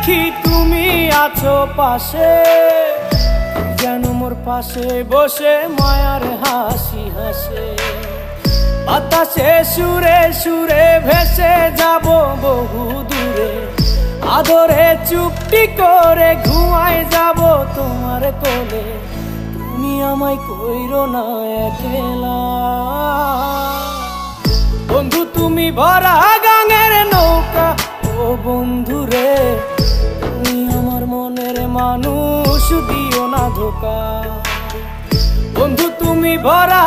দেখি তুমি আছো পাশে, যেন মোর পাশে বসে মায়ার হাসি হাসে। বাতাসে সুরে সুরে ভেসে যাব বহু দূরে, আদরে চুপটি করে ঘুমায় যাব তোমার কোলে। তুমি আমায় কইরো না একলা বন্ধু, তুমি ভরা গাঙের নৌকা। ও বন্ধু রে, তুমি আমার মনের মানুষ, দিও না ধোকা। বন্ধু তুমি ভরা